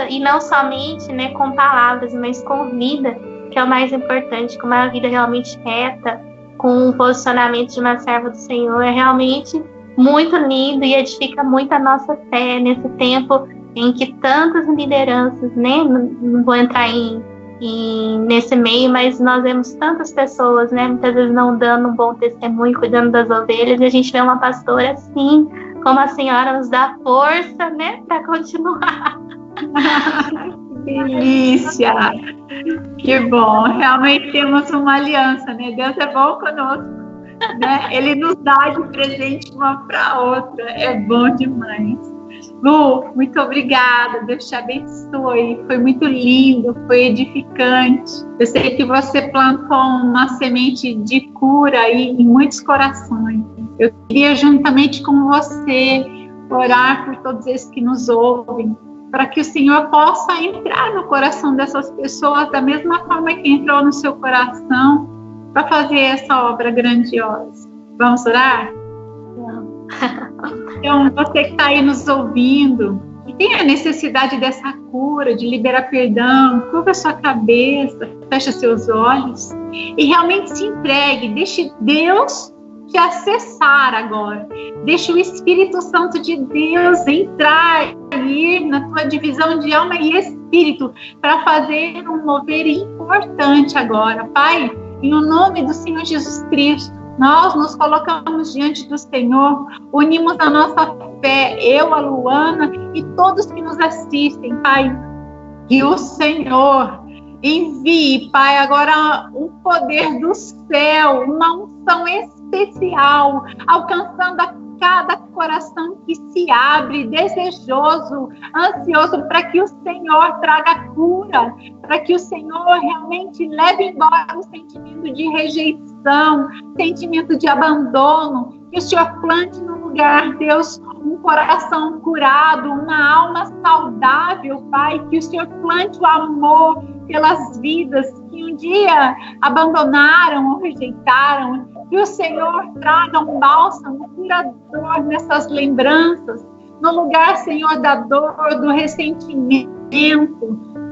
e não somente, né, com palavras, mas com vida, que é o mais importante, com uma vida realmente reta, com o posicionamento de uma serva do Senhor. É realmente muito lindo e edifica muito a nossa fé nesse tempo em que tantas lideranças, né, não vou entrar nesse meio, mas nós vemos tantas pessoas, né, muitas vezes não dando um bom testemunho, cuidando das ovelhas, e a gente vê uma pastora assim, como a senhora nos dá força, né, para continuar. Que delícia! Que bom! Realmente temos uma aliança, né? Deus é bom conosco, né? Ele nos dá de presente uma para outra. É bom demais. Lu, muito obrigada. Deus te abençoe. Foi muito lindo, foi edificante. Eu sei que você plantou uma semente de cura aí em muitos corações. Eu queria, juntamente com você, orar por todos esses que nos ouvem, para que o Senhor possa entrar no coração dessas pessoas da mesma forma que entrou no seu coração, para fazer essa obra grandiosa. Vamos orar? Então, você que está aí nos ouvindo, que tem a necessidade dessa cura, de liberar perdão, curva sua cabeça, fecha seus olhos e realmente se entregue, deixe Deus te acessar agora. Deixa o Espírito Santo de Deus entrar e ir na tua divisão de alma e espírito para fazer um mover importante agora. Pai, em nome do Senhor Jesus Cristo, nós nos colocamos diante do Senhor, unimos a nossa fé, eu, a Luana e todos que nos assistem, Pai. Que o Senhor envie, Pai, agora um poder do céu, uma unção especial, alcançando a cada coração que se abre, desejoso, ansioso, para que o Senhor traga cura, para que o Senhor realmente leve embora o sentimento de rejeição, sentimento de abandono, que o Senhor plante no lugar, Deus, um coração curado, uma alma saudável, Pai, que o Senhor plante o amor pelas vidas que um dia abandonaram ou rejeitaram, que o Senhor traga um bálsamo curador nessas lembranças, no lugar, Senhor, da dor, do ressentimento,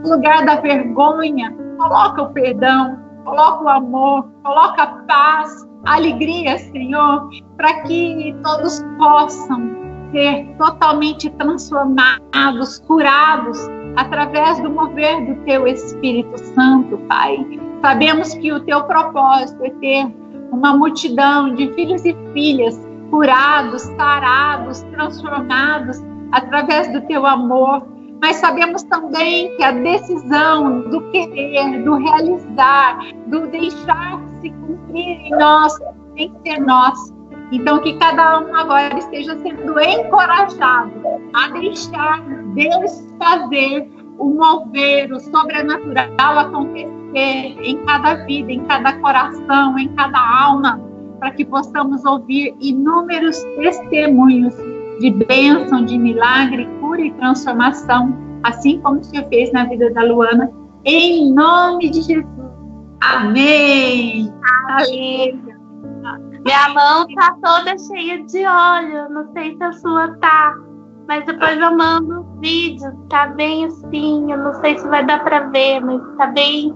no lugar da vergonha, coloca o perdão, coloca o amor, coloca a paz, a alegria, Senhor, para que todos possam ser totalmente transformados, curados, através do mover do Teu Espírito Santo, Pai. Sabemos que o Teu propósito é ter uma multidão de filhos e filhas curados, sarados, transformados através do Teu amor. Mas sabemos também que a decisão do querer, do realizar, do deixar-se cumprir em nós, tem que ser nossa. Então, que cada um agora esteja sendo encorajado a deixar Deus fazer o mover, o sobrenatural acontecer em cada vida, em cada coração, em cada alma, para que possamos ouvir inúmeros testemunhos de bênção, de milagre, cura e transformação, assim como o Senhor fez na vida da Luana, em nome de Jesus. Amém. Aleluia. Minha mão tá toda cheia de óleo, não sei se a sua tá, mas depois eu mando um vídeo, tá bem assim, eu não sei se vai dar pra ver, mas tá bem,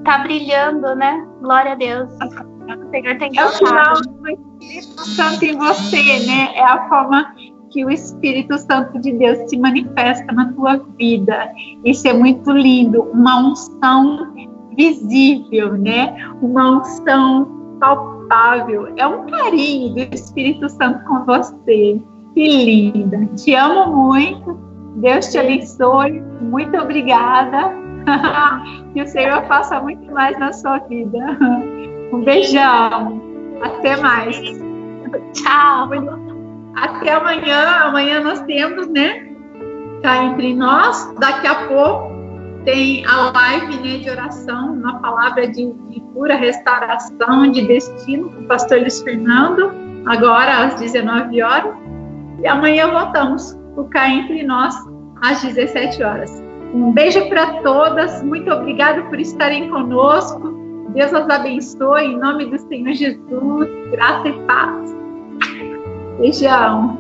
tá brilhando, né? Glória a Deus. O Senhor tem É o sinal do Espírito Santo em você, né? É a forma que o Espírito Santo de Deus se manifesta na tua vida. Isso é muito lindo, uma unção visível, né? Uma unção palpável. É um carinho do Espírito Santo com você. Que linda. Te amo muito. Deus te abençoe. Muito obrigada. Que o Senhor faça muito mais na sua vida. Um beijão. Até mais. Tchau. Até amanhã. Amanhã nós temos, né? Cá entre nós. Daqui a pouco tem a live, né, de oração, uma palavra de cura, restauração, de destino, com o pastor Luiz Fernando, agora às 19 horas. E amanhã voltamos o Cá Entre Nós, às 17 horas. Um beijo para todas, muito obrigada por estarem conosco. Deus as abençoe, em nome do Senhor Jesus, graça e paz. Beijão.